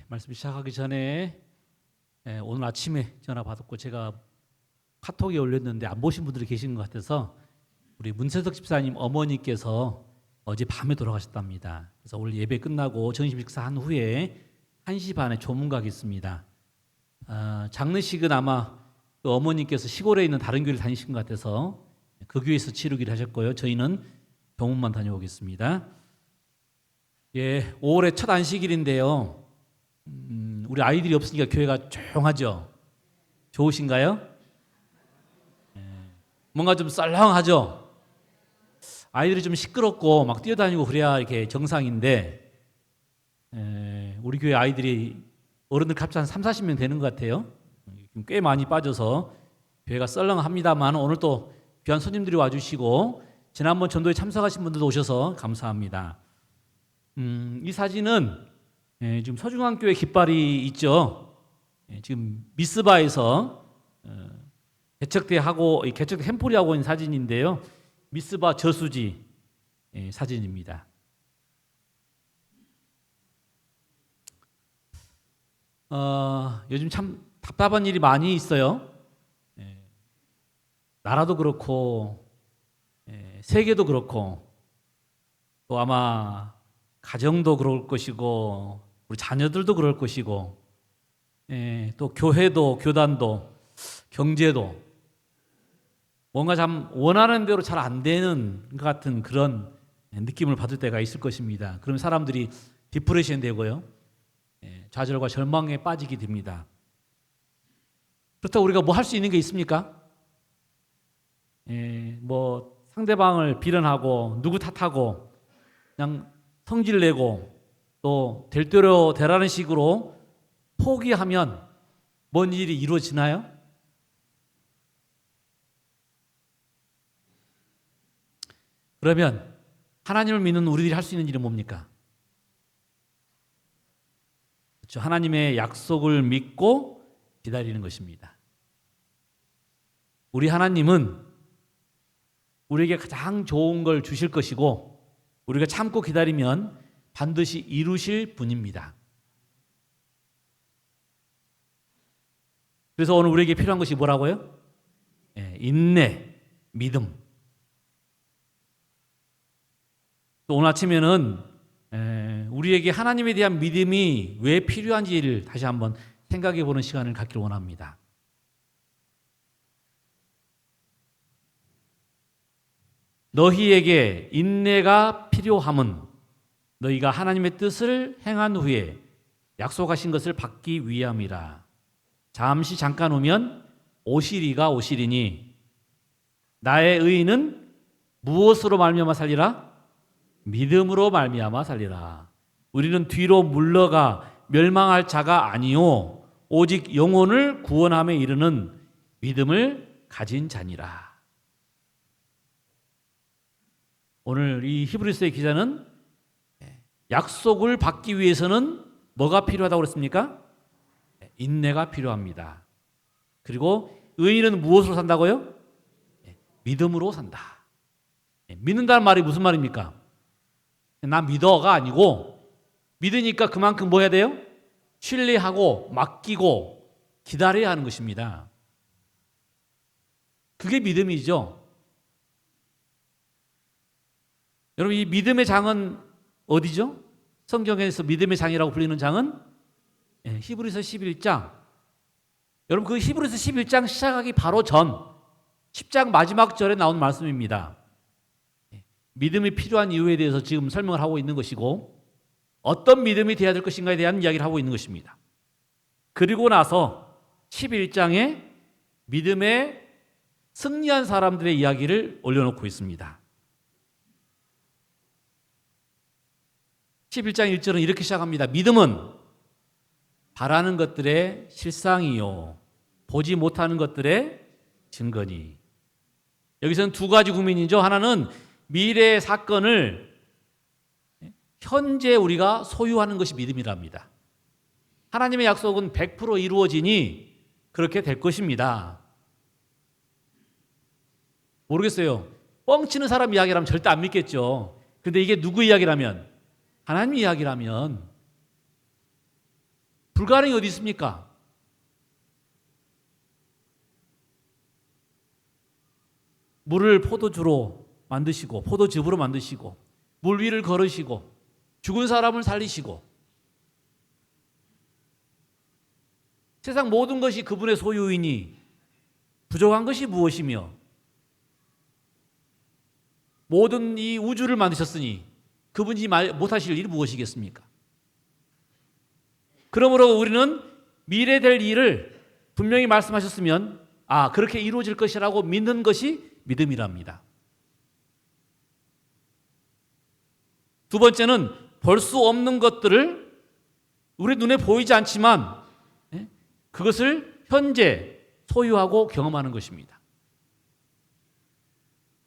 말씀 시작하기 전에 오늘 아침에 전화 받았고 제가 카톡에 올렸는데 안 보신 분들이 계신 것 같아서 우리 문세석 집사님 어머니께서 어제 밤에 돌아가셨답니다. 그래서 오늘 예배 끝나고 점심 식사한 후에 1시 반에 조문각이 있습니다. 장례식은 아마 그 어머니께서 시골에 있는 다른 교회를 다니신 것 같아서 그 교회에서 치르기로 하셨고요. 저희는 병원만 다녀오겠습니다. 5월의 첫 안식일인데요. 우리 아이들이 없으니까 교회가 조용하죠. 좋으신가요? 뭔가 좀 썰렁하죠. 아이들이 좀 시끄럽고 막 뛰어다니고 그래야 이렇게 정상인데 우리 교회 아이들이 어른들 합쳐 한 30-40명 되는 것 같아요. 꽤 많이 빠져서 교회가 썰렁합니다만 오늘 또 귀한 손님들이 와주시고 지난번 전도에 참석하신 분들도 오셔서 감사합니다. 이 사진은 지금 서중앙교회 깃발이 있죠. 지금 미스바에서 개척대 캠폴이 하고 있는 사진인데요. 미스바 저수지 사진입니다. 요즘 참 답답한 일이 많이 있어요. 나라도 그렇고 세계도 그렇고 또 아마 가정도 그럴 것이고 우리 자녀들도 그럴 것이고 또 교회도 교단도 경제도 뭔가 참 원하는 대로 잘 안 되는 것 같은 그런 느낌을 받을 때가 있을 것입니다. 그러면 사람들이 디프레션 되고요. 좌절과 절망에 빠지게 됩니다. 그렇다고 우리가 뭐 할 수 있는 게 있습니까? 뭐 상대방을 비난하고 누구 탓하고 그냥 성질 내고 또 될 대로 되라는 식으로 포기하면 뭔 일이 이루어지나요? 그러면 하나님을 믿는 우리들이 할 수 있는 일은 뭡니까? 그렇죠. 하나님의 약속을 믿고 기다리는 것입니다. 우리 하나님은 우리에게 가장 좋은 걸 주실 것이고 우리가 참고 기다리면 반드시 이루실 분입니다. 그래서 오늘 우리에게 필요한 것이 뭐라고요? 인내, 믿음. 또 오늘 아침에는 우리에게 하나님에 대한 믿음이 왜 필요한지를 다시 한번 생각해 보는 시간을 갖기를 원합니다. 너희에게 인내가 필요함은 너희가 하나님의 뜻을 행한 후에 약속하신 것을 받기 위함이라. 잠시 잠깐 오면 오시리가 오시리니 나의 의인은 무엇으로 말미암아 살리라? 믿음으로 말미암아 살리라. 우리는 뒤로 물러가 멸망할 자가 아니요 오직 영혼을 구원함에 이르는 믿음을 가진 자니라. 오늘 이 히브리서의 기자는 약속을 받기 위해서는 뭐가 필요하다고 그랬습니까? 인내가 필요합니다. 그리고 의인은 무엇으로 산다고요? 믿음으로 산다. 믿는다는 말이 무슨 말입니까? 나 믿어가 아니고 믿으니까 그만큼 뭐 해야 돼요? 신뢰하고 맡기고 기다려야 하는 것입니다. 그게 믿음이죠. 여러분 이 믿음의 장은 어디죠? 성경에서 믿음의 장이라고 불리는 장은 히브리서 11장. 여러분 그 히브리서 11장 시작하기 바로 전 10장 마지막 절에 나온 말씀입니다. 믿음이 필요한 이유에 대해서 지금 설명을 하고 있는 것이고 어떤 믿음이 되어야 될 것인가에 대한 이야기를 하고 있는 것입니다. 그리고 나서 11장에 믿음에 승리한 사람들의 이야기를 올려놓고 있습니다. 11장 1절은 이렇게 시작합니다. 믿음은 바라는 것들의 실상이요 보지 못하는 것들의 증거니. 여기서는 두 가지 국민이죠. 하나는 미래의 사건을 현재 우리가 소유하는 것이 믿음이랍니다. 하나님의 약속은 100% 이루어지니 그렇게 될 것입니다. 모르겠어요. 뻥치는 사람 이야기라면 절대 안 믿겠죠. 그런데 이게 누구 이야기라면? 하나님 이야기라면 불가능이 어디 있습니까? 물을 포도주로 만드시고 포도즙으로 만드시고 물 위를 걸으시고 죽은 사람을 살리시고 세상 모든 것이 그분의 소유이니 부족한 것이 무엇이며 모든 이 우주를 만드셨으니 그분이 못하실 일이 무엇이겠습니까? 그러므로 우리는 미래 될 일을 분명히 말씀하셨으면 그렇게 이루어질 것이라고 믿는 것이 믿음이랍니다. 두 번째는 볼 수 없는 것들을 우리 눈에 보이지 않지만 그것을 현재 소유하고 경험하는 것입니다.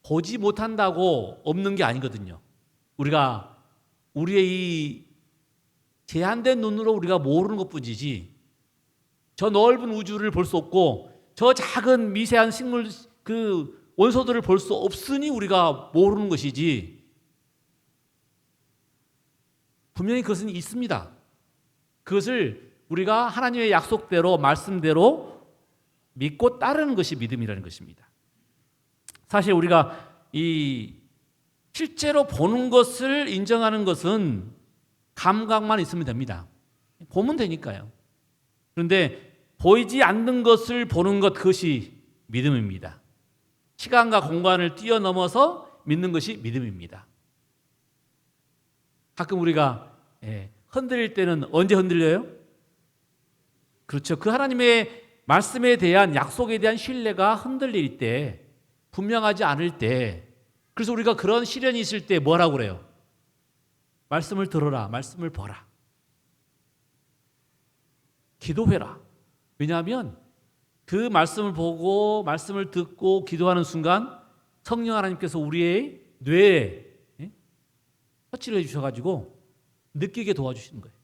보지 못한다고 없는 게 아니거든요. 우리가 우리의 이 제한된 눈으로 우리가 모르는 것뿐이지 저 넓은 우주를 볼 수 없고 저 작은 미세한 식물 그 원소들을 볼 수 없으니 우리가 모르는 것이지 분명히 그것은 있습니다. 그것을 우리가 하나님의 약속대로 말씀대로 믿고 따르는 것이 믿음이라는 것입니다. 사실 우리가 이 실제로 보는 것을 인정하는 것은 감각만 있으면 됩니다. 보면 되니까요. 그런데 보이지 않는 것을 보는 것 그것이 믿음입니다. 시간과 공간을 뛰어넘어서 믿는 것이 믿음입니다. 가끔 우리가 흔들릴 때는 언제 흔들려요? 그렇죠. 그 하나님의 말씀에 대한 약속에 대한 신뢰가 흔들릴 때 분명하지 않을 때 그래서 우리가 그런 시련이 있을 때 뭐라고 그래요? 말씀을 들어라. 말씀을 보라. 기도해라. 왜냐하면 그 말씀을 보고 말씀을 듣고 기도하는 순간 성령 하나님께서 우리의 뇌에 터치를 해주셔가지고 느끼게 도와주시는 거예요.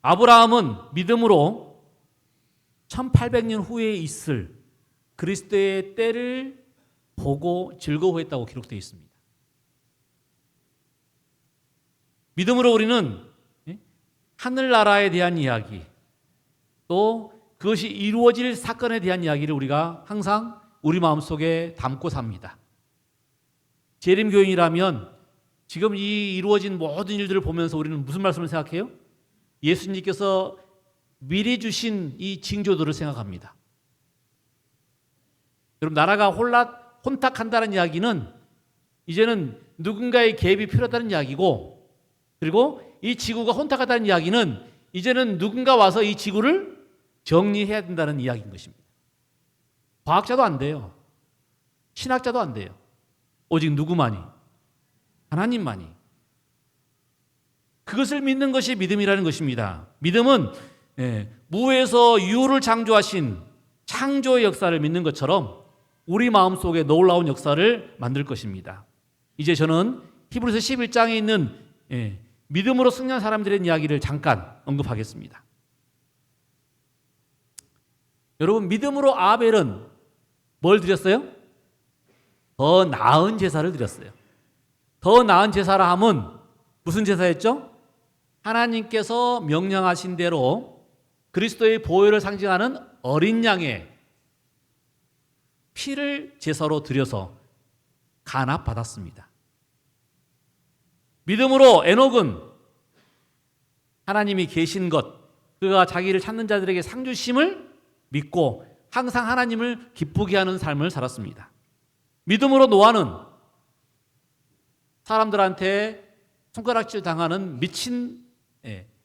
아브라함은 믿음으로 1800년 후에 있을 그리스도의 때를 보고 즐거워했다고 기록되어 있습니다. 믿음으로 우리는 하늘나라에 대한 이야기 또 그것이 이루어질 사건에 대한 이야기를 우리가 항상 우리 마음속에 담고 삽니다. 재림교인이라면 지금 이 이루어진 모든 일들을 보면서 우리는 무슨 말씀을 생각해요? 예수님께서 미리 주신 이 징조들을 생각합니다. 여러분 나라가 혼탁한다는 이야기는 이제는 누군가의 개입이 필요하다는 이야기고 그리고 이 지구가 혼탁하다는 이야기는 이제는 누군가 와서 이 지구를 정리해야 된다는 이야기인 것입니다. 과학자도 안 돼요. 신학자도 안 돼요. 오직 누구만이? 하나님만이. 그것을 믿는 것이 믿음이라는 것입니다. 믿음은 무에서 유를 창조하신 창조의 역사를 믿는 것처럼 우리 마음속에 놀라운 역사를 만들 것입니다. 이제 저는 히브리서 11장에 있는 믿음으로 승리한 사람들의 이야기를 잠깐 언급하겠습니다. 여러분 믿음으로 아벨은 뭘 드렸어요? 더 나은 제사를 드렸어요. 더 나은 제사라 함은 무슨 제사였죠? 하나님께서 명령하신 대로 그리스도의 보혈을 상징하는 어린 양의 피를 제사로 드려서 간합받았습니다. 믿음으로 에녹은 하나님이 계신 것, 그가 자기를 찾는 자들에게 상 주심을 믿고 항상 하나님을 기쁘게 하는 삶을 살았습니다. 믿음으로 노아는 사람들한테 손가락질 당하는 미친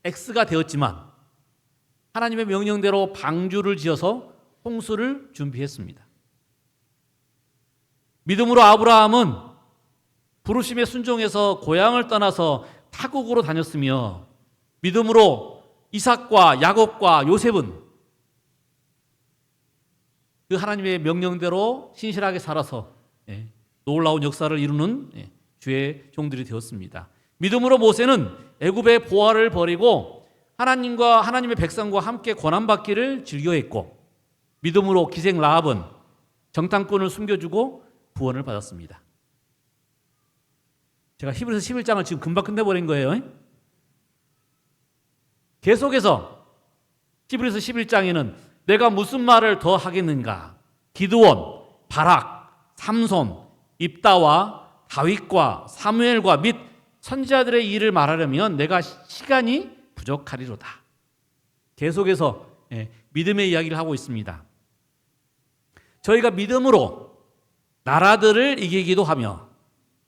X가 되었지만 하나님의 명령대로 방주를 지어서 홍수를 준비했습니다. 믿음으로 아브라함은 부르심에 순종해서 고향을 떠나서 타국으로 다녔으며 믿음으로 이삭과 야곱과 요셉은 그 하나님의 명령대로 신실하게 살아서 놀라운 역사를 이루는 주의 종들이 되었습니다. 믿음으로 모세는 애굽의 보화를 버리고 하나님과 하나님의 백성과 함께 고난받기를 즐겨했고 믿음으로 기생 라합은 정탐꾼을 숨겨주고 구원을 받았습니다. 제가 히브리서 11장을 지금 금방 끝내버린 거예요. 계속해서 히브리서 11장에는 내가 무슨 말을 더 하겠는가? 기드온, 바락, 삼손, 입다와 다윗과 사무엘과 및 선지자들의 일을 말하려면 내가 시간이 부족하리로다. 계속해서 믿음의 이야기를 하고 있습니다. 저희가 믿음으로 나라들을 이기기도 하며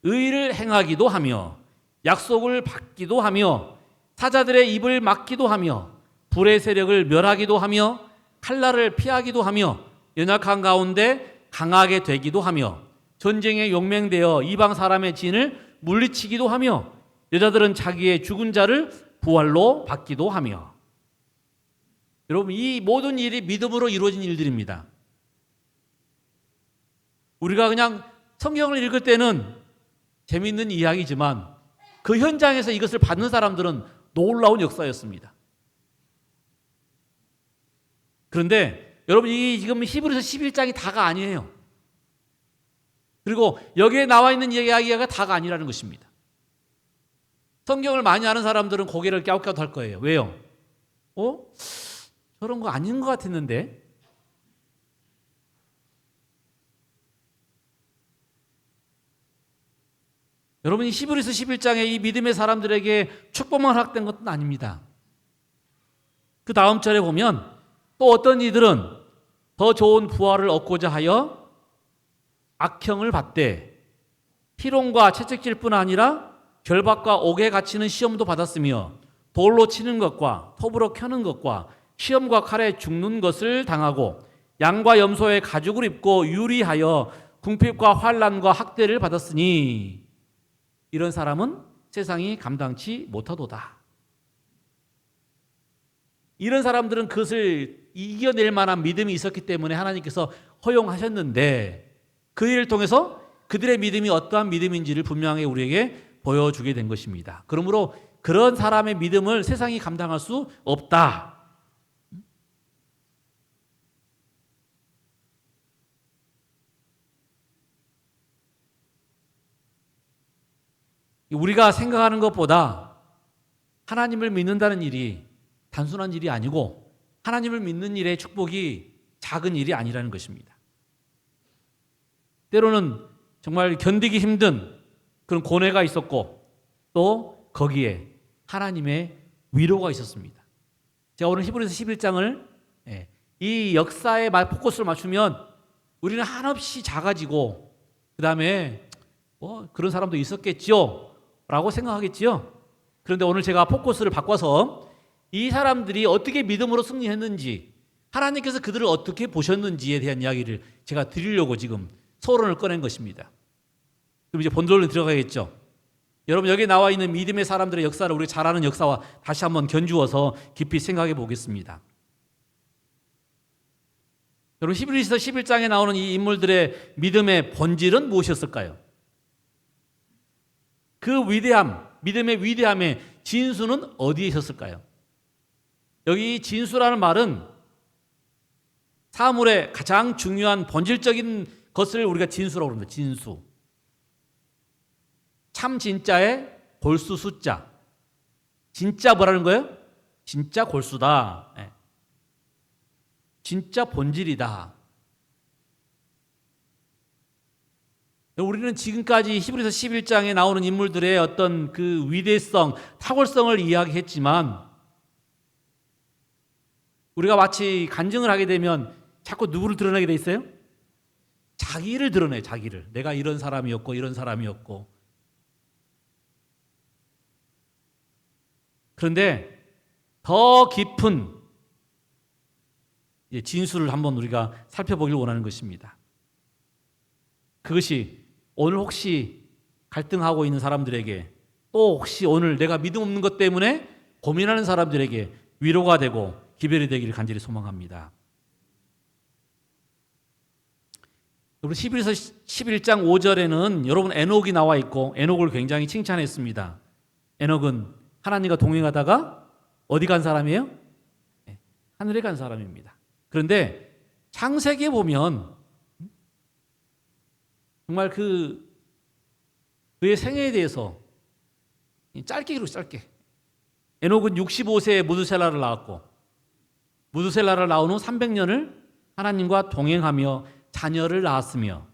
의를 행하기도 하며 약속을 받기도 하며 사자들의 입을 막기도 하며 불의 세력을 멸하기도 하며 칼날을 피하기도 하며 연약한 가운데 강하게 되기도 하며 전쟁에 용맹되어 이방 사람의 진을 물리치기도 하며 여자들은 자기의 죽은 자를 부활로 받기도 하며. 여러분, 이 모든 일이 믿음으로 이루어진 일들입니다. 우리가 그냥 성경을 읽을 때는 재미있는 이야기지만 그 현장에서 이것을 받는 사람들은 놀라운 역사였습니다. 그런데 여러분, 이 지금 히브리서 11장이 다가 아니에요. 그리고 여기에 나와 있는 이야기가 다가 아니라는 것입니다. 성경을 많이 아는 사람들은 고개를 갸웃갸웃할 거예요. 왜요? 저런 거 아닌 것 같았는데. 여러분이 히브리서 11장에 이 믿음의 사람들에게 축복만 허락된 것은 아닙니다. 그 다음 절에 보면 또 어떤 이들은 더 좋은 부활을 얻고자 하여 악형을 받되 희롱과 채찍질뿐 아니라 결박과 옥에 갇히는 시험도 받았으며 돌로 치는 것과 톱으로 켜는 것과 시험과 칼에 죽는 것을 당하고 양과 염소의 가죽을 입고 유리하여 궁핍과 환난과 학대를 받았으니 이런 사람은 세상이 감당치 못하도다. 이런 사람들은 그것을 이겨낼 만한 믿음이 있었기 때문에 하나님께서 허용하셨는데 그 일을 통해서 그들의 믿음이 어떠한 믿음인지를 분명히 우리에게 보여주게 된 것입니다. 그러므로 그런 사람의 믿음을 세상이 감당할 수 없다. 우리가 생각하는 것보다 하나님을 믿는다는 일이 단순한 일이 아니고 하나님을 믿는 일의 축복이 작은 일이 아니라는 것입니다. 때로는 정말 견디기 힘든 그런 고뇌가 있었고 또 거기에 하나님의 위로가 있었습니다. 제가 오늘 히브리서 11장을 이 역사에 포커스를 맞추면 우리는 한없이 작아지고 그 다음에 그런 사람도 있었겠지요 라고 생각하겠지요. 그런데 오늘 제가 포커스를 바꿔서 이 사람들이 어떻게 믿음으로 승리했는지 하나님께서 그들을 어떻게 보셨는지에 대한 이야기를 제가 드리려고 지금 서론을 꺼낸 것입니다. 그럼 이제 본론으로 들어가겠죠. 여러분, 여기 나와 있는 믿음의 사람들의 역사를 우리 잘 아는 역사와 다시 한번 견주어서 깊이 생각해 보겠습니다. 여러분, 히브리서 11장에 나오는 이 인물들의 믿음의 본질은 무엇이었을까요? 그 위대함, 믿음의 위대함의 진수는 어디에 있었을까요? 여기 진수라는 말은 사물의 가장 중요한 본질적인 것을 우리가 진수라고 합니다. 진수. 참 진짜의 골수 숫자. 진짜 뭐라는 거예요? 진짜 골수다. 진짜 본질이다. 우리는 지금까지 히브리서 11장에 나오는 인물들의 어떤 그 위대성, 탁월성을 이야기했지만 우리가 마치 간증을 하게 되면 자꾸 누구를 드러내게 돼 있어요? 자기를 드러내요. 자기를. 내가 이런 사람이었고 이런 사람이었고. 그런데 더 깊은 진수를 한번 우리가 살펴보길 원하는 것입니다. 그것이 오늘 혹시 갈등하고 있는 사람들에게 또 혹시 오늘 내가 믿음 없는 것 때문에 고민하는 사람들에게 위로가 되고 기별이 되기를 간절히 소망합니다. 여러분, 히브리서 11장 5절에는 여러분 에녹이 나와 있고 에녹을 굉장히 칭찬했습니다. 에녹은 하나님과 동행하다가 어디 간 사람이에요? 하늘에 간 사람입니다. 그런데 창세기에 보면 정말 그의 생애에 대해서 짧게 기록 짧게. 에녹은 65세에 무드셀라를 낳았고 무드셀라를 낳은 후 300년을 하나님과 동행하며 자녀를 낳았으며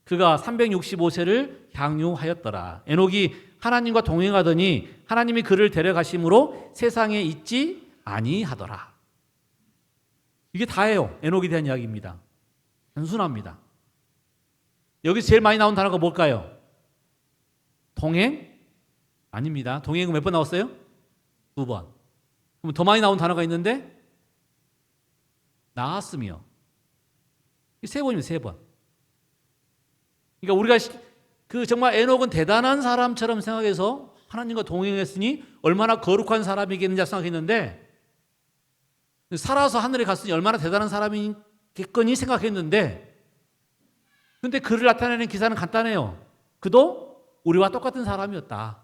그가 365세를 향유하였더라. 에녹이 하나님과 동행하더니 하나님이 그를 데려가심으로 세상에 있지 아니하더라. 이게 다예요. 에녹에 대한 이야기입니다. 단순합니다. 여기서 제일 많이 나온 단어가 뭘까요? 동행? 아닙니다. 동행은 몇 번 나왔어요? 2번. 그럼 더 많이 나온 단어가 있는데 나았으며 3번이면 3번. 그러니까 우리가 정말 에녹은 대단한 사람처럼 생각해서 하나님과 동행했으니 얼마나 거룩한 사람이겠느냐 생각했는데 살아서 하늘에 갔으니 얼마나 대단한 사람이겠거니 생각했는데 근데 그를 나타내는 기사는 간단해요. 그도 우리와 똑같은 사람이었다.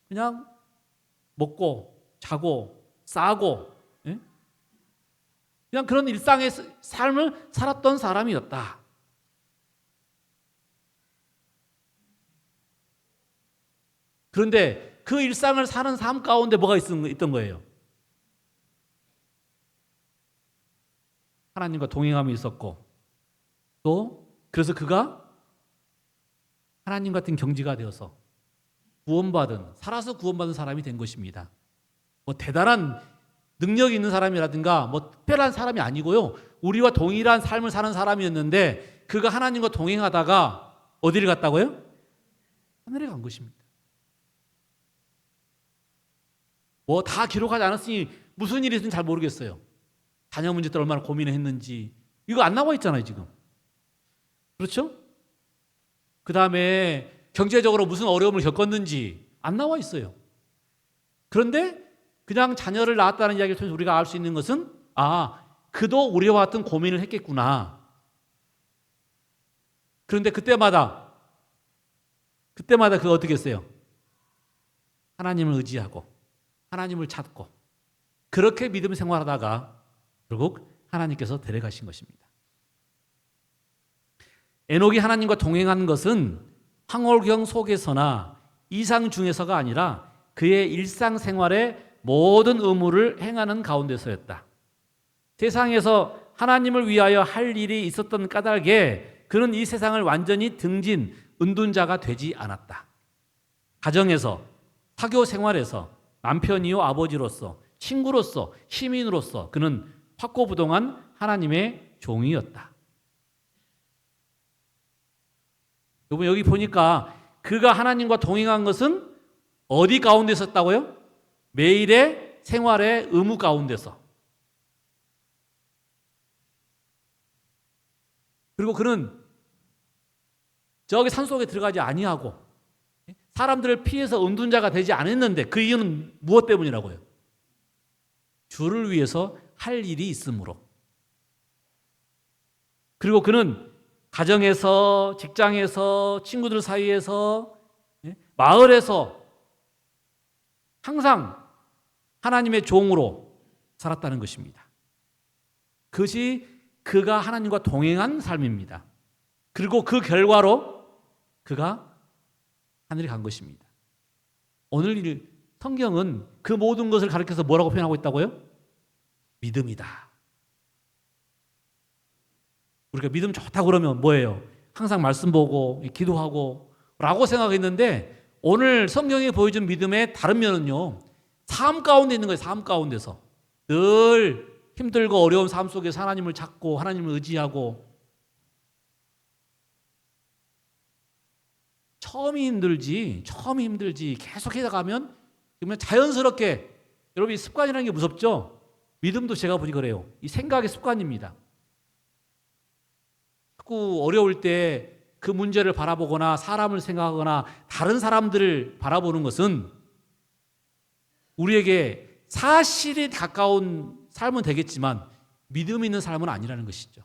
그냥 먹고 자고 싸고 그냥 그런 일상의 삶을 살았던 사람이었다. 그런데 그 일상을 사는 삶 가운데 뭐가 있던 거예요? 하나님과 동행함이 있었고 또 그래서 그가 하나님 같은 경지가 되어서 살아서 구원받은 사람이 된 것입니다. 뭐 대단한 능력이 있는 사람이라든가 뭐 특별한 사람이 아니고요. 우리와 동일한 삶을 사는 사람이었는데 그가 하나님과 동행하다가 어디를 갔다고요? 하늘에 간 것입니다. 뭐 다 기록하지 않았으니 무슨 일이 있는지 잘 모르겠어요. 자녀 문제 때 얼마나 고민했는지 이거 안 나와 있잖아요 지금. 그렇죠? 그 다음에 경제적으로 무슨 어려움을 겪었는지 안 나와 있어요. 그런데 그냥 자녀를 낳았다는 이야기를 통해서 우리가 알 수 있는 것은 그도 우리와 같은 고민을 했겠구나. 그런데 그때마다 그가 어떻게 했어요? 하나님을 의지하고 하나님을 찾고 그렇게 믿음 생활하다가 결국 하나님께서 데려가신 것입니다. 에녹이 하나님과 동행한 것은 황홀경 속에서나 이상 중에서가 아니라 그의 일상생활의 모든 의무를 행하는 가운데서였다. 세상에서 하나님을 위하여 할 일이 있었던 까닭에 그는 이 세상을 완전히 등진 은둔자가 되지 않았다. 가정에서, 사교 생활에서 남편이요 아버지로서, 친구로서, 시민으로서 그는 확고부동한 하나님의 종이었다. 여러분 여기 보니까 그가 하나님과 동행한 것은 어디 가운데 있었다고요? 매일의 생활의 의무 가운데서. 그리고 그는 저기 산속에 들어가지 아니하고 사람들을 피해서 은둔자가 되지 않았는데 그 이유는 무엇 때문이라고요? 주를 위해서 할 일이 있으므로. 그리고 그는 가정에서, 직장에서, 친구들 사이에서, 마을에서 항상 하나님의 종으로 살았다는 것입니다. 그것이 그가 하나님과 동행한 삶입니다. 그리고 그 결과로 그가 하늘에 간 것입니다. 오늘 성경은 그 모든 것을 가리켜서 뭐라고 표현하고 있다고요? 믿음이다. 우리가 믿음 좋다 그러면 뭐예요? 항상 말씀 보고 기도하고 라고 생각했는데 오늘 성경이 보여준 믿음의 다른 면은요, 삶 가운데 있는 거예요. 삶 가운데서 늘 힘들고 어려운 삶 속에서 하나님을 찾고 하나님을 의지하고 처음이 힘들지 계속 해가면 그러면 자연스럽게 여러분 이 습관이라는 게 무섭죠? 믿음도 제가 보니 그래요. 이 생각의 습관입니다. 자꾸 어려울 때 그 문제를 바라보거나 사람을 생각하거나 다른 사람들을 바라보는 것은 우리에게 사실에 가까운 삶은 되겠지만 믿음 있는 삶은 아니라는 것이죠.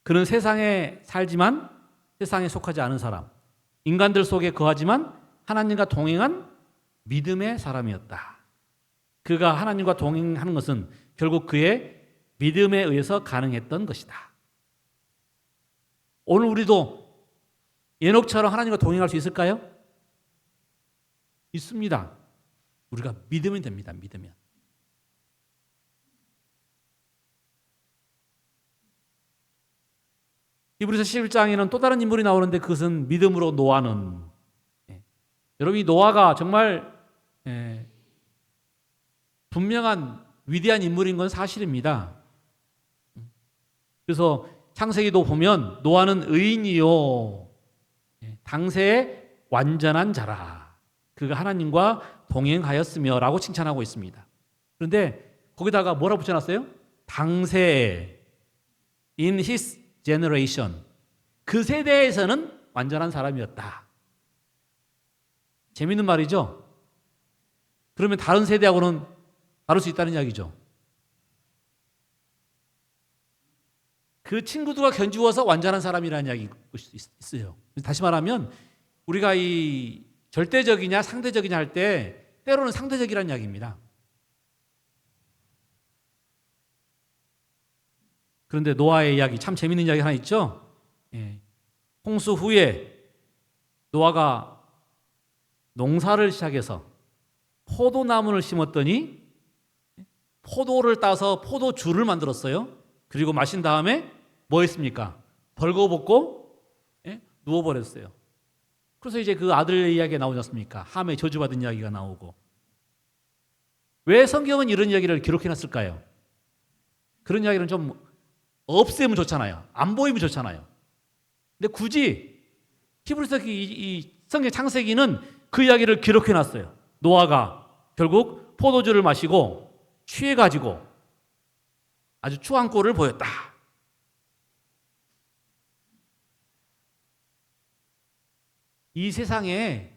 그는 세상에 살지만 세상에 속하지 않은 사람, 인간들 속에 거하지만 하나님과 동행한 믿음의 사람이었다. 그가 하나님과 동행하는 것은 결국 그의 믿음에 의해서 가능했던 것이다. 오늘 우리도 에녹처럼 하나님과 동행할 수 있을까요? 있습니다. 우리가 믿으면 됩니다. 믿으면. 히브리서 11장에는 또 다른 인물이 나오는데 그것은 믿음으로 노아는, 여러분 이 노아가 정말 분명한 위대한 인물인 건 사실입니다. 그래서 창세기도 보면 노아는 의인이요 당세의 완전한 자라, 그가 하나님과 동행하였으며 라고 칭찬하고 있습니다. 그런데 거기다가 뭐라고 붙여놨어요? 당세, in his generation, 그 세대에서는 완전한 사람이었다. 재밌는 말이죠? 그러면 다른 세대하고는 다를 수 있다는 이야기죠. 그 친구들과 견주어서 완전한 사람이라는 이야기가 있어요. 다시 말하면 우리가 이 절대적이냐 상대적이냐 할 때 때로는 상대적이라는 이야기입니다. 그런데 노아의 이야기, 참 재밌는 이야기 하나 있죠? 홍수 후에 노아가 농사를 시작해서 포도나무를 심었더니 포도를 따서 포도주를 만들었어요. 그리고 마신 다음에 뭐 했습니까? 벌거벗고 누워버렸어요. 그래서 이제 그 아들의 이야기가 나오지 않습니까? 함에 저주받은 이야기가 나오고. 왜 성경은 이런 이야기를 기록해놨을까요? 그런 이야기는 좀 없애면 좋잖아요. 안 보이면 좋잖아요. 근데 굳이 히브리서 이 성경 창세기는 그 이야기를 기록해놨어요. 노아가 결국 포도주를 마시고 취해가지고 아주 추한 꼴을 보였다. 이 세상에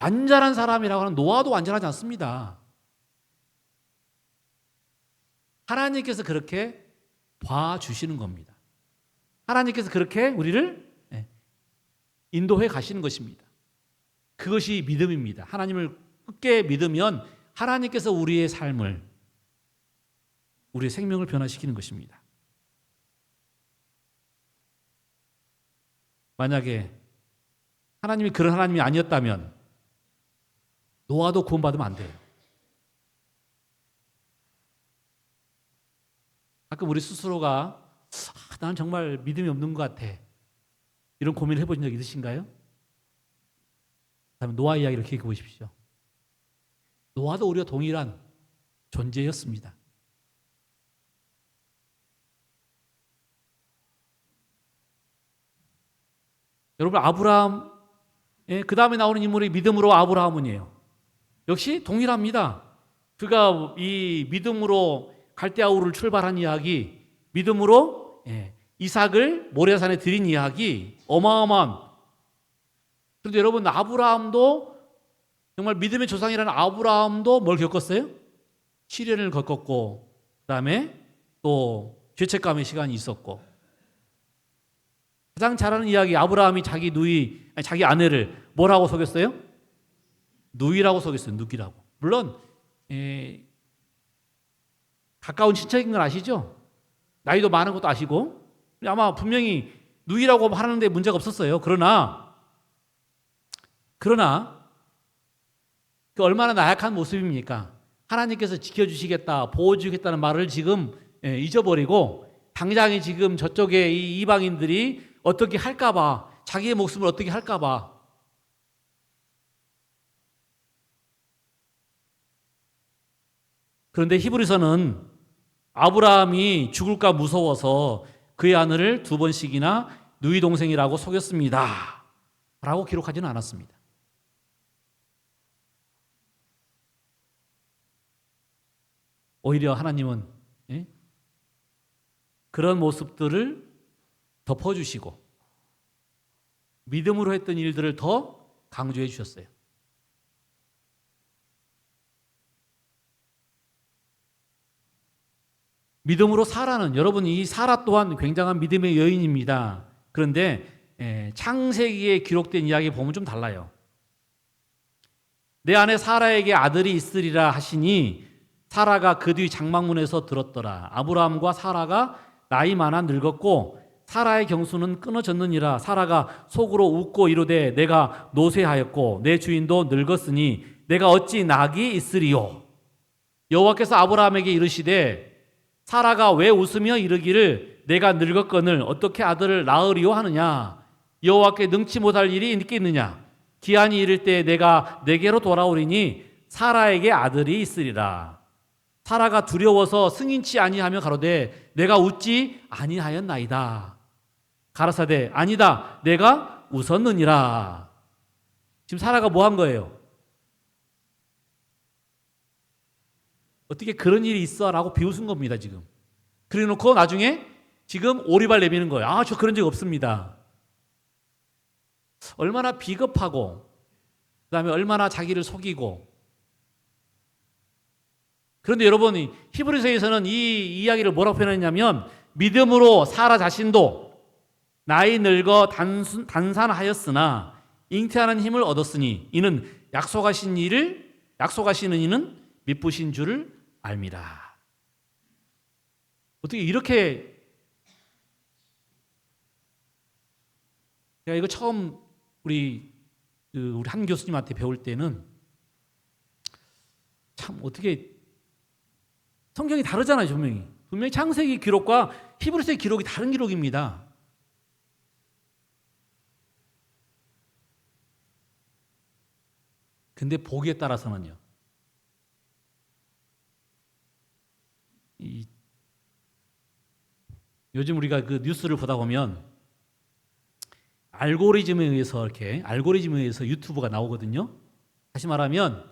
완전한 사람이라고 하는 노아도 완전하지 않습니다. 하나님께서 그렇게 봐주시는 겁니다. 하나님께서 그렇게 우리를 인도해 가시는 것입니다. 그것이 믿음입니다. 하나님을 굳게 믿으면 하나님께서 우리의 삶을, 우리의 생명을 변화시키는 것입니다. 만약에 하나님이 그런 하나님이 아니었다면 노아도 구원받으면 안 돼요. 가끔 우리 스스로가 나는 정말 믿음이 없는 것 같아, 이런 고민을 해보신 적 있으신가요? 그다음에 노아 이야기를 기억해 보십시오. 노아도 우리와 동일한 존재였습니다. 여러분 아브라함, 그 다음에 나오는 인물이 믿음으로 아브라함은이에요. 역시 동일합니다. 그가 이 믿음으로 갈대아우를 출발한 이야기, 믿음으로 이삭을 모리아산에 드린 이야기, 어마어마한. 그런데 여러분 아브라함도 정말 믿음의 조상이라는 아브라함도 뭘 겪었어요? 시련을 겪었고, 그 다음에 또 죄책감의 시간이 있었고. 가장 잘하는 이야기, 아브라함이 자기 아내를 뭐라고 속였어요? 누이라고 속였어요. 누기라고. 물론 가까운 친척인 걸 아시죠? 나이도 많은 것도 아시고, 아마 분명히 누이라고 하는데 문제가 없었어요. 그러나 그 얼마나 나약한 모습입니까? 하나님께서 지켜주시겠다, 보호주시겠다는 말을 지금 잊어버리고 당장에 지금 저쪽에 이 이방인들이 어떻게 할까봐, 자기의 목숨을 어떻게 할까봐. 그런데 히브리서는 아브라함이 죽을까 무서워서 그의 아내를 2번씩이나 누이 동생이라고 속였습니다 라고 기록하지는 않았습니다. 오히려 하나님은 그런 모습들을 덮어주시고 믿음으로 했던 일들을 더 강조해 주셨어요. 믿음으로 사라는, 여러분 이 사라 또한 굉장한 믿음의 여인입니다. 그런데 창세기에 기록된 이야기 보면 좀 달라요. 내 아내 사라에게 아들이 있으리라 하시니 사라가 그 뒤 장막문에서 들었더라. 아브라함과 사라가 나이 많아 늙었고 사라의 경수는 끊어졌느니라. 사라가 속으로 웃고 이르되 내가 노쇠하였고 내 주인도 늙었으니 내가 어찌 낙이 있으리요. 여호와께서 아브라함에게 이르시되 사라가 왜 웃으며 이르기를 내가 늙었거늘 어떻게 아들을 낳으리요 하느냐. 여호와께 능치 못할 일이 있겠느냐. 기한이 이를 때 내가 내게로 돌아오리니 사라에게 아들이 있으리라. 사라가 두려워서 승인치 아니하며 가로되 내가 웃지 아니하였나이다. 가라사대 아니다 내가 웃었느니라. 지금 사라가 뭐 한 거예요? 어떻게 그런 일이 있어? 라고 비웃은 겁니다 지금. 그래 놓고 나중에 지금 오리발 내미는 거예요. 아, 저 그런 적 없습니다. 얼마나 비겁하고 그 다음에 얼마나 자기를 속이고. 그런데 여러분 히브리서에서는 이 이야기를 뭐라고 표현했냐면 믿음으로 사라 자신도 나이 늙어 단산하였으나 잉태하는 힘을 얻었으니 이는 약속하시는 이는 미쁘신 줄을 알미라. 어떻게 이렇게. 제가 이거 처음 우리 한 교수님한테 배울 때는 참 어떻게 성경이 다르잖아요. 분명히 창세기 기록과 히브리서의 기록이 다른 기록입니다. 근데 보기에 따라서는요. 요즘 우리가 그 뉴스를 보다 보면 알고리즘에 의해서 유튜브가 나오거든요. 다시 말하면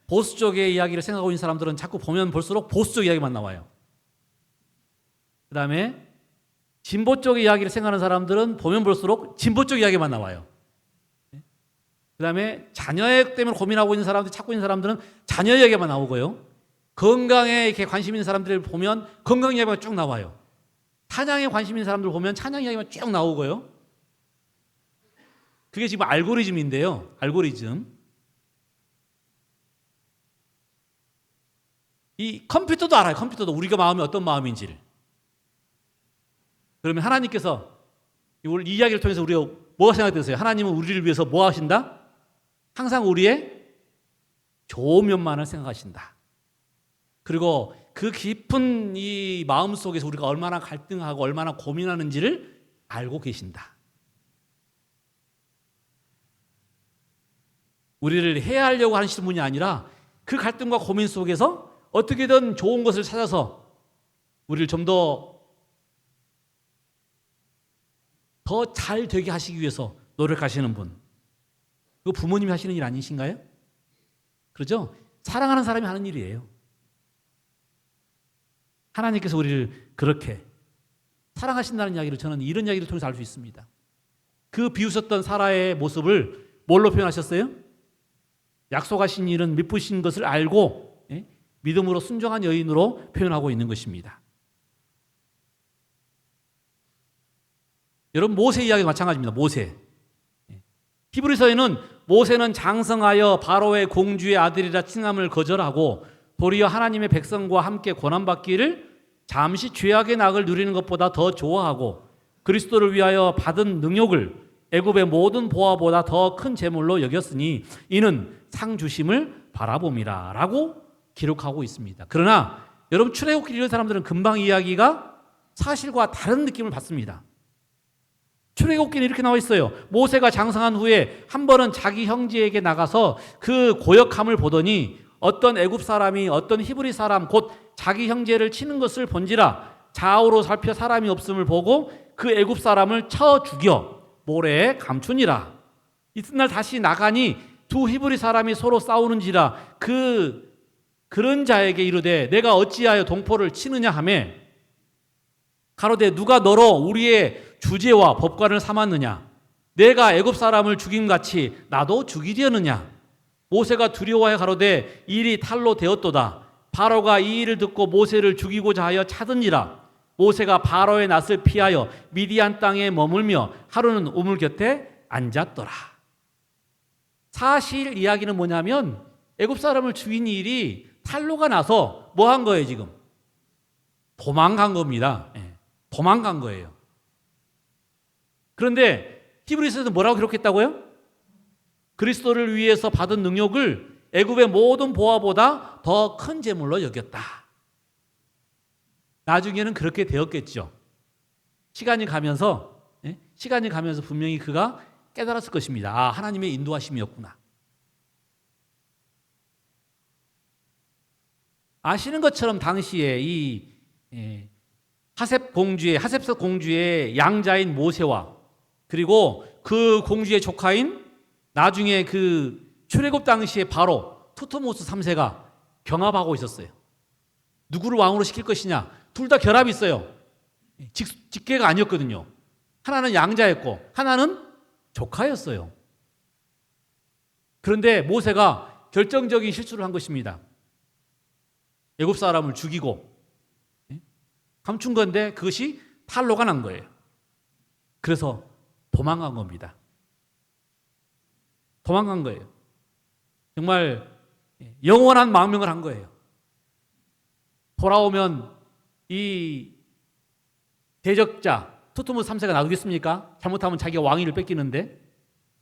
보수 쪽의 이야기를 생각하고 있는 사람들은 자꾸 보면 볼수록 보수 쪽 이야기만 나와요. 그 다음에 진보 쪽의 이야기를 생각하는 사람들은 보면 볼수록 진보 쪽 이야기만 나와요. 그 다음에 자녀 때문에 고민하고 있는 사람들, 찾고 있는 사람들은 자녀 이야기만 나오고요. 건강에 이렇게 관심 있는 사람들을 보면 건강 이야기가 쭉 나와요. 찬양에 관심 있는 사람들 보면 찬양 이야기만 쭉 나오고요. 그게 지금 알고리즘인데요. 알고리즘. 이 컴퓨터도 알아요. 컴퓨터도 우리가 마음이 어떤 마음인지를. 그러면 하나님께서 오늘 이 이야기를 통해서 우리가 뭐가 생각되세요? 하나님은 우리를 위해서 뭐 하신다? 항상 우리의 좋은 면만을 생각하신다. 그리고 그 깊은 이 마음 속에서 우리가 얼마나 갈등하고 얼마나 고민하는지를 알고 계신다. 우리를 해하려고 하시는 분이 아니라 그 갈등과 고민 속에서 어떻게든 좋은 것을 찾아서 우리를 좀 더 잘 되게 하시기 위해서 노력하시는 분. 그거 부모님이 하시는 일 아니신가요? 그렇죠? 사랑하는 사람이 하는 일이에요. 하나님께서 우리를 그렇게 사랑하신다는 이야기를 저는 이런 이야기를 통해서 알 수 있습니다. 그 비웃었던 사라의 모습을 뭘로 표현하셨어요? 약속하신 일은 미쁘신 것을 알고 믿음으로 순종한 여인으로 표현하고 있는 것입니다. 여러분 모세 이야기가 마찬가지입니다. 모세. 히브리서에는 모세는 장성하여 바로의 공주의 아들이라 칭함을 거절하고 도리어 하나님의 백성과 함께 고난받기를 잠시 죄악의 낙을 누리는 것보다 더 좋아하고 그리스도를 위하여 받은 능욕을 애굽의 모든 보화보다 더 큰 재물로 여겼으니 이는 상 주심을 바라봄이라 라고 기록하고 있습니다. 그러나 여러분 출애굽기 읽은 사람들은 금방 이야기가 사실과 다른 느낌을 받습니다. 출애굽기는 이렇게 나와 있어요. 모세가 장성한 후에 한 번은 자기 형제에게 나가서 그 고역함을 보더니 어떤 애굽 사람이 어떤 히브리 사람 곧 자기 형제를 치는 것을 본지라 좌우로 살펴 사람이 없음을 보고 그 애굽 사람을 쳐 죽여 모래에 감추니라. 이튿날 다시 나가니 두 히브리 사람이 서로 싸우는지라 그런 자에게 이르되 내가 어찌하여 동포를 치느냐 하매 가로되 누가 너로 우리의 주제와 법관을 삼았느냐? 내가 애굽 사람을 죽임같이 나도 죽이려느냐? 모세가 두려워해 가로되 일이 탈로 되었도다. 바로가 이 일을 듣고 모세를 죽이고자 하여 찾으니라. 모세가 바로의 낯을 피하여 미디안 땅에 머물며 하루는 우물 곁에 앉았더라. 사실 이야기는 뭐냐면 애굽 사람을 죽인 일이 탈로가 나서 뭐 한 거예요 지금? 도망간 겁니다. 도망간 거예요. 그런데 히브리서에서 뭐라고 기록했다고요? 그리스도를 위해서 받은 능력을 애굽의 모든 보화보다 더 큰 재물로 여겼다. 나중에는 그렇게 되었겠죠. 시간이 가면서 분명히 그가 깨달았을 것입니다. 아, 하나님의 인도하심이었구나. 아시는 것처럼 당시에 이 하셉서 공주의 양자인 모세와 그리고 그 공주의 조카인 나중에 그 출애굽 당시에 바로 투트모스 3세가 경합하고 있었어요. 누구를 왕으로 시킬 것이냐. 둘 다 결합이 있어요. 직계가 아니었거든요. 하나는 양자였고 하나는 조카였어요. 그런데 모세가 결정적인 실수를 한 것입니다. 애굽 사람을 죽이고 감춘 건데 그것이 탄로가 난 거예요. 그래서 도망간 겁니다. 도망간 거예요. 정말 영원한 망명을 한 거예요. 돌아오면 이 대적자 투트모스 3세가 놔두겠습니까? 잘못하면 자기가 왕위를 뺏기는데.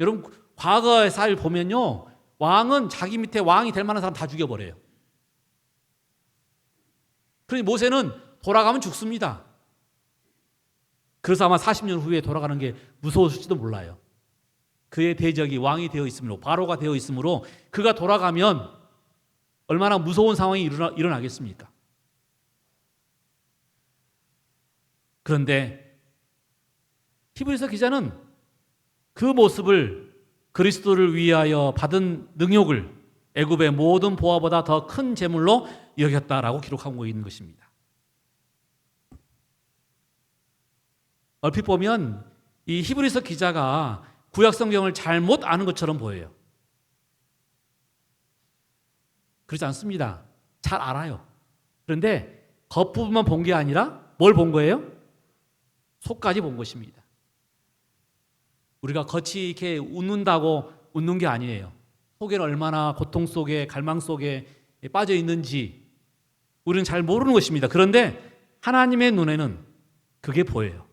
여러분 과거의 사를 보면요, 왕은 자기 밑에 왕이 될 만한 사람 다 죽여버려요. 그러니 모세는 돌아가면 죽습니다. 그래서 아마 40년 후에 돌아가는 게 무서웠을지도 몰라요. 그의 대적이 왕이 되어 있으므로, 바로가 되어 있으므로 그가 돌아가면 얼마나 무서운 상황이 일어나겠습니까? 그런데 히브리서 기자는 그 모습을, 그리스도를 위하여 받은 능력을 애굽의 모든 보화보다 더 큰 재물로 여겼다라고 기록하고 있는 것입니다. 얼핏 보면 이 히브리서 기자가 구약 성경을 잘못 아는 것처럼 보여요. 그렇지 않습니다. 잘 알아요. 그런데 겉부분만 본 게 아니라 뭘 본 거예요? 속까지 본 것입니다. 우리가 겉이 이렇게 웃는다고 웃는 게 아니에요. 속에는 얼마나 고통 속에, 갈망 속에 빠져 있는지 우리는 잘 모르는 것입니다. 그런데 하나님의 눈에는 그게 보여요.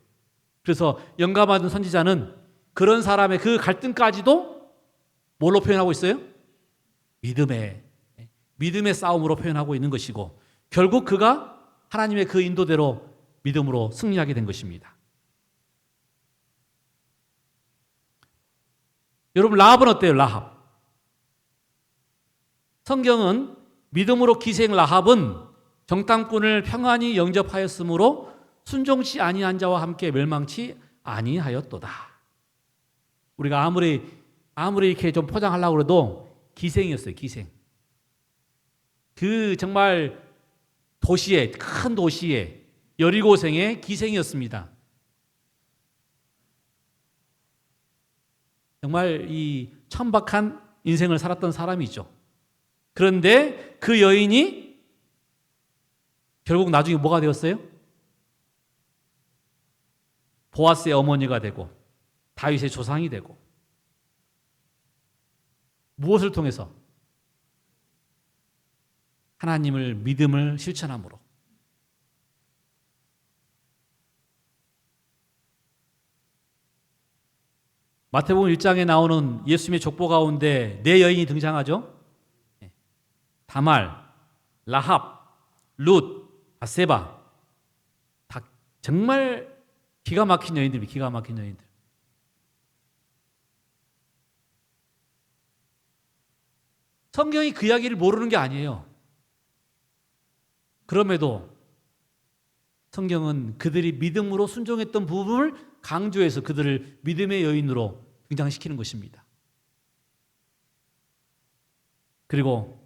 그래서 영감받은 선지자는 그런 사람의 그 갈등까지도 뭘로 표현하고 있어요? 믿음의 싸움으로 표현하고 있는 것이고, 결국 그가 하나님의 그 인도대로 믿음으로 승리하게 된 것입니다. 여러분, 라합은 어때요? 라합. 성경은 믿음으로 기생 라합은 정탐꾼을 평안히 영접하였으므로 순종치 아니한 자와 함께 멸망치 아니하였도다. 우리가 아무리 이렇게 좀 포장하려고 해도 기생이었어요. 기생. 그 정말 도시에, 큰 도시에 여리고생의 기생이었습니다. 정말 이 천박한 인생을 살았던 사람이죠. 그런데 그 여인이 결국 나중에 뭐가 되었어요? 보아스의 어머니가 되고 다윗의 조상이 되고. 무엇을 통해서? 하나님을 믿음을 실천함으로. 마태복음 1장에 나오는 예수님의 족보 가운데 네 여인이 등장하죠. 다말, 라합, 룻, 바세바. 다 정말 기가 막힌 여인들입니다. 기가 막힌 여인들. 성경이 그 이야기를 모르는 게 아니에요. 그럼에도 성경은 그들이 믿음으로 순종했던 부분을 강조해서 그들을 믿음의 여인으로 등장시키는 것입니다. 그리고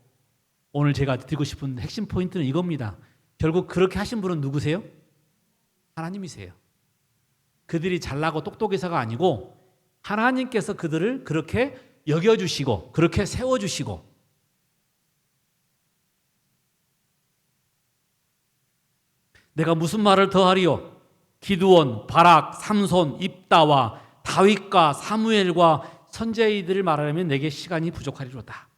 오늘 제가 드리고 싶은 핵심 포인트는 이겁니다. 결국 그렇게 하신 분은 누구세요? 하나님이세요. 그들이 잘나고 똑똑해서가 아니고 하나님께서 그들을 그렇게 여겨주시고 그렇게 세워주시고, 내가 무슨 말을 더하리요? 기드온, 바락, 삼손, 입다와 다윗과 사무엘과 선지자들을 말하려면 내게 시간이 부족하리로다.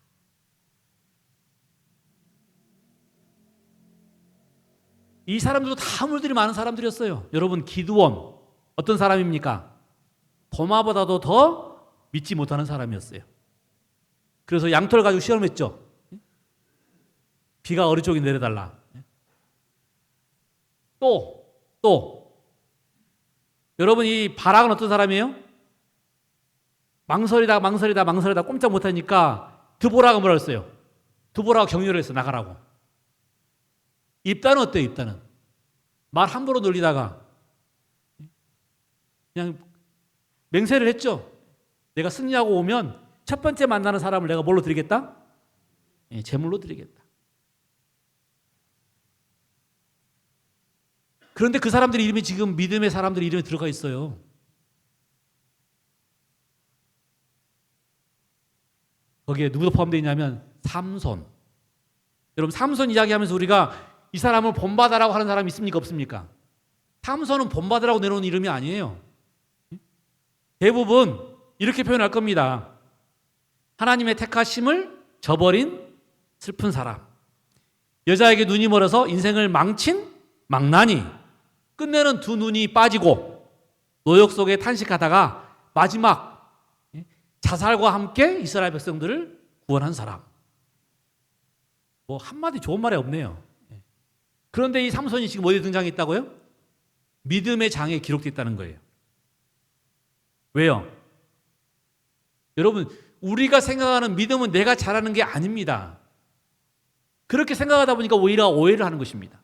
이 사람들도 다 물들이 많은 사람들이었어요. 여러분, 기드온 어떤 사람입니까? 도마보다도 더 믿지 못하는 사람이었어요. 그래서 양털 가지고 시험했죠. 비가 어느 쪽에 내려달라. 또 여러분, 이 바락은 어떤 사람이에요? 망설이다 꼼짝 못하니까 드보라가 뭐라 했어요? 드보라가 격려를 했어. 나가라고. 입다는 어때요? 입다는 말 함부로 놀리다가 그냥 맹세를 했죠. 내가 승리하고 오면 첫 번째 만나는 사람을 내가 뭘로 드리겠다? 제물로 드리겠다. 그런데 그 사람들 이름이 지금 믿음의 사람들 이름에 들어가 있어요. 거기에 누구도 포함되어 있냐면 삼손. 여러분, 삼손 이야기하면서 우리가 이 사람을 본받아라고 하는 사람이 있습니까? 없습니까? 삼손은 본받으라고 내놓은 이름이 아니에요. 대부분 이렇게 표현할 겁니다. 하나님의 택하심을 저버린 슬픈 사람. 여자에게 눈이 멀어서 인생을 망친 망나니. 끝내는 두 눈이 빠지고 노역 속에 탄식하다가 마지막 자살과 함께 이스라엘 백성들을 구원한 사람. 뭐 한마디 좋은 말이 없네요. 그런데 이 삼손이 지금 어디에 등장했다고요? 믿음의 장에 기록됐다는 거예요. 왜요? 여러분, 우리가 생각하는 믿음은 내가 잘하는 게 아닙니다. 그렇게 생각하다 보니까 오히려 오해를 하는 것입니다.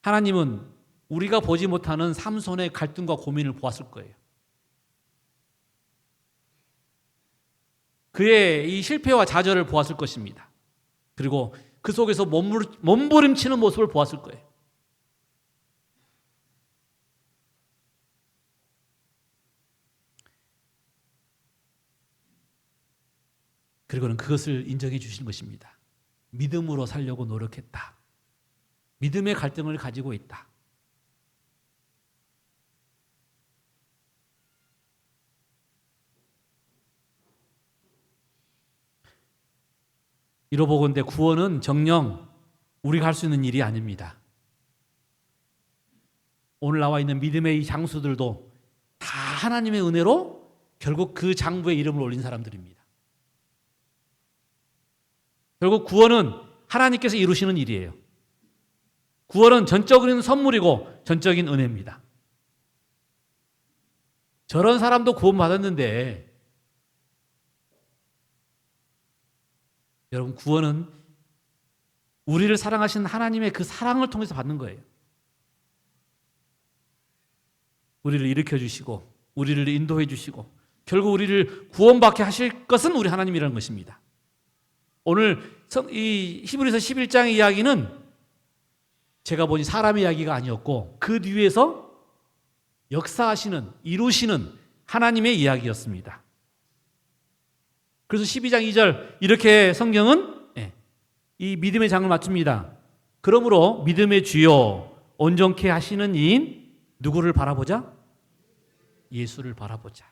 하나님은 우리가 보지 못하는 삼손의 갈등과 고민을 보았을 거예요. 그의 이 실패와 좌절을 보았을 것입니다. 그리고 그 속에서 몸부림치는 모습을 보았을 거예요. 그리고는 그것을 인정해 주신 것입니다. 믿음으로 살려고 노력했다. 믿음의 갈등을 가지고 있다. 이로보건대 구원은 정녕 우리가 할 수 있는 일이 아닙니다. 오늘 나와 있는 믿음의 이 장수들도 다 하나님의 은혜로 결국 그 장부의 이름을 올린 사람들입니다. 결국 구원은 하나님께서 이루시는 일이에요. 구원은 전적인 선물이고 전적인 은혜입니다. 저런 사람도 구원받았는데 여러분, 구원은 우리를 사랑하신 하나님의 그 사랑을 통해서 받는 거예요. 우리를 일으켜 주시고 우리를 인도해 주시고 결국 우리를 구원받게 하실 것은 우리 하나님이라는 것입니다. 오늘 이 히브리서 11장의 이야기는 제가 보니 사람의 이야기가 아니었고 그 뒤에서 역사하시는, 이루시는 하나님의 이야기였습니다. 그래서 12장 2절 이렇게 성경은 이 믿음의 장을 맞춥니다. 그러므로 믿음의 주요 온전케 하시는 이인 누구를 바라보자? 예수를 바라보자.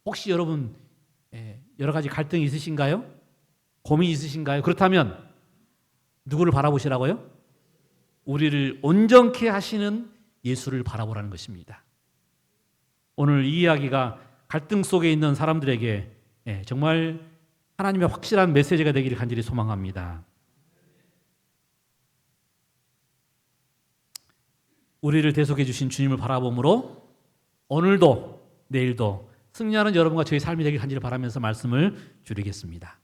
혹시 여러분 여러 가지 갈등이 있으신가요? 고민이 있으신가요? 그렇다면 누구를 바라보시라고요? 우리를 온전케 하시는 예수를 바라보라는 것입니다. 오늘 이 이야기가 갈등 속에 있는 사람들에게 정말 하나님의 확실한 메시지가 되기를 간절히 소망합니다. 우리를 대속해 주신 주님을 바라봄으로 오늘도 내일도 승리하는 여러분과 저희 삶이 되길 간절히 바라면서 말씀을 줄이겠습니다.